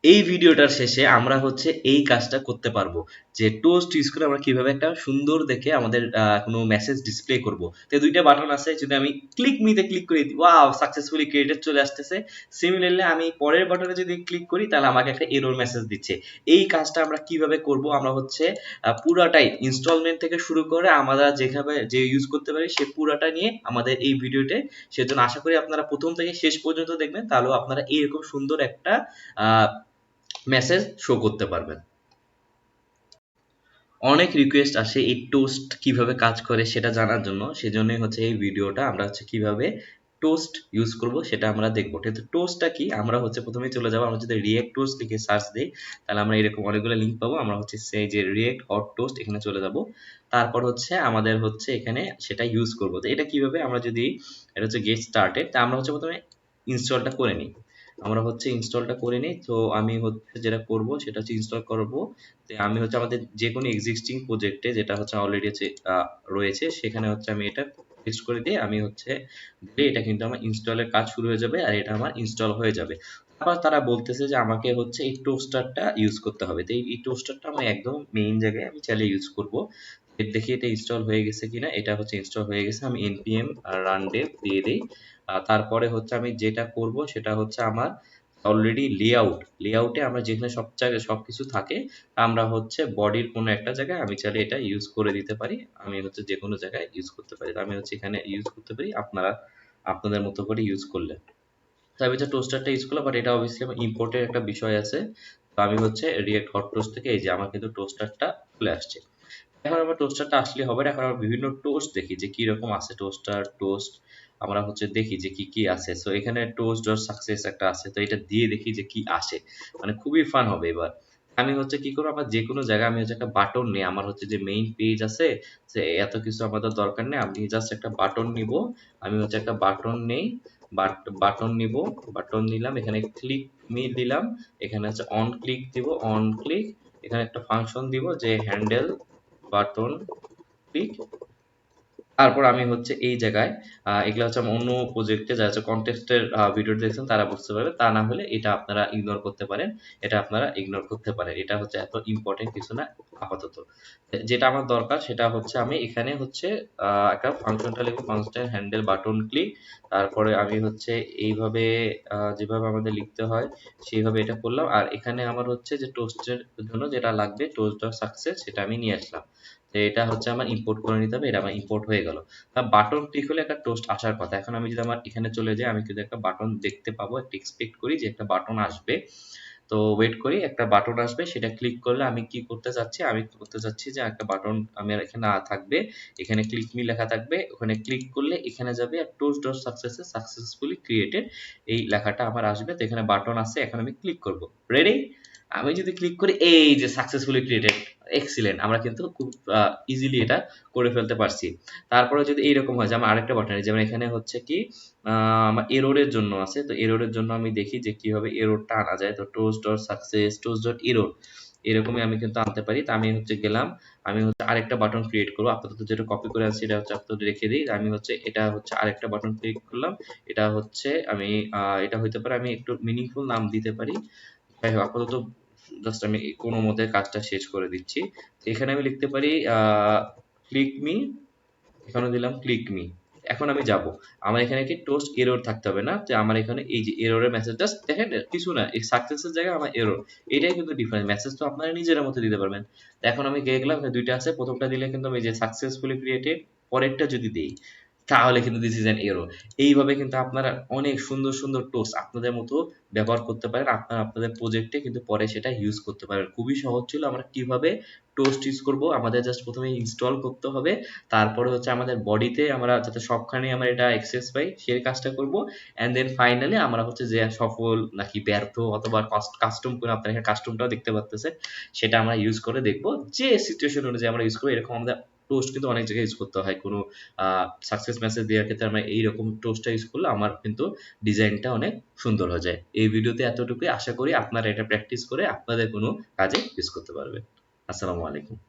এই ভিডিওটার শেষে আমরা হচ্ছে এই কাজটা করতে পারবো যে টোস্ট ইউজ করে আমরা কিভাবে একটা সুন্দর দেখে আমাদের কোনো মেসেজ ডিসপ্লে করব। তো দুইটা বাটন আছে, যদি আমি ক্লিক মিতে ক্লিক করি, ওয়াও সাকসেসফুলি ক্রিয়েটেড চলে আসতেছে। সিমিলারলি আমি পরের বাটনে যদি ক্লিক করি তাহলে আমাকে একটা এরর মেসেজ দিচ্ছে। এই কাজটা আমরা কিভাবে করব, আমরা হচ্ছে পুরাটাই ইনস্টলমেন্ট থেকে শুরু করে আমরা যেভাবে যে ইউজ করতে পারি সে পুরাটা নিয়ে আমাদের এই ভিডিওতে। সেজন্য আশা করি আপনারা প্রথম থেকে শেষ পর্যন্ত দেখবেন, তাহলেও আপনারা এরকম সুন্দর একটা মেসেজ শো করতে পারবেন। অনেক রিকোয়েস্ট আসে এই টোস্ট কিভাবে কাজ করে সেটা জানার জন্য, সেজন্যই হচ্ছে এই ভিডিওটা। আমরা হচ্ছে কিভাবে টোস্ট ইউজ করব সেটা আমরা দেখবো। কিন্তু টোস্টটা কি, আমরা হচ্ছে প্রথমে চলে যাবো, আমরা যদি রিয়েক্ট টোস্ট লিখে সার্চ দিই তাহলে আমরা এরকম অনেকগুলো লিঙ্ক পাবো। আমরা হচ্ছে সেই যে রিয়েক্ট হট টোস্ট এখানে চলে যাব, তারপর হচ্ছে আমাদের হচ্ছে এখানে সেটা ইউজ করব। তো এটা কিভাবে, আমরা যদি এটা হচ্ছে গেট স্টার্টেড, তা আমরা হচ্ছে প্রথমে ইনস্টলটা করে নিই। আমরা হচ্ছে ইনস্টলটা করে নিই। তো আমি হচ্ছে যেটা করব সেটা হচ্ছে ইনস্টল করব। তো আমি হচ্ছে আমাদের যে কোনো এক্সিস্টিং প্রজেক্টে যেটা হচ্ছে অলরেডি হচ্ছে রয়েছে সেখানে হচ্ছে আমি এটা পেস্ট করে দিয়ে আমি হচ্ছে দিলে এটা কিন্তু আমার ইনস্টলের কাজ শুরু হয়ে যাবে আর এটা আমার ইনস্টল হয়ে যাবে। তারপর তারা বলতেছে যে আমাকে হচ্ছে এই টোস্টারটা ইউজ করতে হবে। তো এই টোস্টারটা আমি একদম মেইন জায়গায় আমি চাইলে ইউজ করব। দেখি এটা ইনস্টল হয়ে গেছে কিনা। এটা হচ্ছে ইনস্টল হয়ে গেছে, আমি npm রান dev দিয়ে দিই। তারপরে হচ্ছে আমি যেটা করব সেটা হচ্ছে আমার অলরেডি লেআউটে আমরা যেখানে সব জায়গায় সবকিছু থাকে, আমরা হচ্ছে বডির কোনো একটা জায়গায় আমি চাইলে এটা ইউজ করে দিতে পারি। আমি হচ্ছে যে কোনো জায়গায় ইউজ করতে পারি। তো আমি হচ্ছে এখানে ইউজ করতে পারি, আপনারা আপনাদের মতো করে ইউজ করলে। তো আমি হচ্ছে টোস্টারটা ইউজ করলাম, বাট এটা অবভিয়াসলি আমার ইম্পোর্টের একটা বিষয় আছে। তো আমি হচ্ছে রিয়েক্ট হট টোস্ট থেকে এই যে আমার কিন্তু টোস্টারটা চলে আসছে। এখন আমার টোস্টারটা আসলে হবে না, এখন আমরা বিভিন্ন টোস্ট দেখি যে কি রকম আছে টোস্টার টোস্ট। আমরা হচ্ছে দেখি যে কি কি আছে। সো এখানে টোস্ট ডট সাকসেস একটা আছে, তো এটা দিয়ে দেখি যে কি আসে। মানে খুবই ফান হবে এবার। আমি হচ্ছে কি করবো, আমার যে কোনো জায়গায় আমি হচ্ছে একটা বাটন নিই, আমার হচ্ছে যে মেইন পেজ আছে, যে এত কিছু আমাদের দরকার নেই, আমি জাস্ট একটা বাটন নিব। আমি হচ্ছে একটা বাটন নেই, বাটন নিব, বাটন নিলাম, এখানে ক্লিক মি দিলাম, এখানে হচ্ছে অন ক্লিক দিব, অন ক্লিক, এখানে একটা ফাংশন দিব যে হ্যান্ডেল বাটন ক্লিক। তারপর আমি হচ্ছে এই জায়গায় এগুলো হচ্ছে আমি অন্য প্রজেক্টে যারা হচ্ছে কন্টেস্টের ভিডিও দেখছেন তারা বুঝতে পারবে, তা না হলে এটা আপনারা ইগনোর করতে পারেন। এটা আপনারা ইগনোর করতে পারেন, এটা হচ্ছে এত ইম্পর্টেন্ট কিছু না আপাতত। যেটা আমার দরকার সেটা হচ্ছে আমি এখানে হচ্ছে একটা ফাংশনটা লিখবো, ফাংশন হ্যান্ডেল বাটন ক্লিক। তারপরে আমি হচ্ছে এইভাবে যেভাবে আমাদের লিখতে হয় সেইভাবে এটা করলাম। আর এখানে আমার হচ্ছে যে টোস্টের জন্য যেটা লাগবে টোস্ট ডট সাকসেস সেটা আমি নিয়ে আসলাম। তো এটা হচ্ছে আমার ইম্পোর্ট করে নিতে হবে, এটা আমার ইম্পোর্ট হয়ে গেল। বাটন ক্লিক হলে একটা টোস্ট আসার কথা। এখন আমি যদি আমার এখানে চলে যাই আমি কিন্তু একটা বাটন দেখতে পাবো, একটা এক্সপেক্ট করি যে একটা বাটন আসবে। তো ওয়েট করি, একটা বাটন আসবে, সেটা ক্লিক করলে আমি কি করতে চাচ্ছি, আমি করতে চাচ্ছি যে একটা বাটন আমার এখানে থাকবে, এখানে ক্লিক মি লেখা থাকবে, ওখানে ক্লিক করলে এখানে যাবে আর টোস্ট ডট সাকসেসফুলি ক্রিয়েটেড এই লেখাটা আমার আসবে। তো এখানে বাটন আছে, এখন আমি ক্লিক করব। রেডি? আমি যদি ক্লিক করি এই যে সাকসেসফুলি ক্রিয়েটেড, এক্সিলেন্ট, আমরা কিন্তু খুব ইজিলি এটা করে ফেলতে পারছি। তারপরে যদি এইরকম হয় যে আমার আরেকটা বাটন, যেমন এখানে হচ্ছে কি আমার এররের জন্য আছে, তো এররের জন্য আমি দেখি যে কিভাবে এররটা আনা যায়। তো toast dot success toast dot error এরকমই আমি কিন্তু আনতে পারি। তো আমি হচ্ছে গেলাম, আমি হচ্ছে আরেকটা বাটন ক্রিয়েট করবো, আপাতত যেটা কপি করে আনছি এটা হচ্ছে আপাতত রেখে দিই। আমি হচ্ছে এটা হচ্ছে আরেকটা বাটন ক্লিক করলাম, এটা হচ্ছে আমি এটা হইতে পারে, আমি একটু মিনিংফুল নাম দিতে পারি। যাই হোক আপাতত জাস্ট আমি কোনো মতে কাজটা শেষ করে দিচ্ছি। এখানে আমি লিখতে পারি ক্লিক মি, এখানে দিলাম ক্লিক মি। এখন আমি যাব, আমার এখানে কি টোস্ট এরর থাকতে হবে না, তো আমার এখানে এই যে এররের মেসেজ জাস্ট দেখেন, কিছু না, এই সাকসেসের জায়গায় আমার এরর, এটাই কিন্তু ডিফারেন্স। মেসেজ তো আপনারা নিজের মতো দিতে পারবেন। তো এখন আমি গিয়ে গেলাম, এখানে দুইটা আছে, প্রথমটা দিলে কিন্তু আমি যে সাকসেসফুলি ক্রিয়েটেড, পরেরটা যদি দেই তাহলে কিন্তু দিস ইজ অ্যান এরর। এইভাবে কিন্তু আপনারা অনেক সুন্দর সুন্দর টোস্ট আপনাদের মতো ব্যবহার করতে পারেন, আপনারা আপনাদের প্রজেক্টে কিন্তু পরে সেটা ইউজ করতে পারেন। খুবই সহজ ছিল। আমরা কিভাবে টোস্ট ইউজ করব, আমাদের জাস্ট প্রথমে ইনস্টল করতে হবে, তারপরে হচ্ছে আমাদের বডিতে আমরা যাতে সবখানে আমরা এটা অ্যাক্সেস পাই সেই কাজটা করব, অ্যান্ড দেন ফাইনালি আমরা হচ্ছে যে সফল নাকি ব্যর্থ অথবা কাস্টম করে, আপনার এখানে কাস্টমটাও দেখতে পাচ্ছেন, সেটা আমরা ইউজ করে দেখব। যে সিচুয়েশন অনুযায়ী আমরা ইউজ করবো, এরকম আমাদের টোস্ট কিন্তু অনেক জায়গায় ইউজ করতে হয়। কোনো সাকসেস মেসেজ দেওয়ার ক্ষেত্রে আমরা এইরকম টোস্টটা ইউজ করলে আমার কিন্তু ডিজাইনটা অনেক সুন্দর হয়ে যায়। এই ভিডিওতে এতটুকুই, আশা করি আপনারা এটা প্র্যাকটিস করে আপনাদের কোনো কাজে ইউজ করতে পারবেন। আসসালামু আলাইকুম।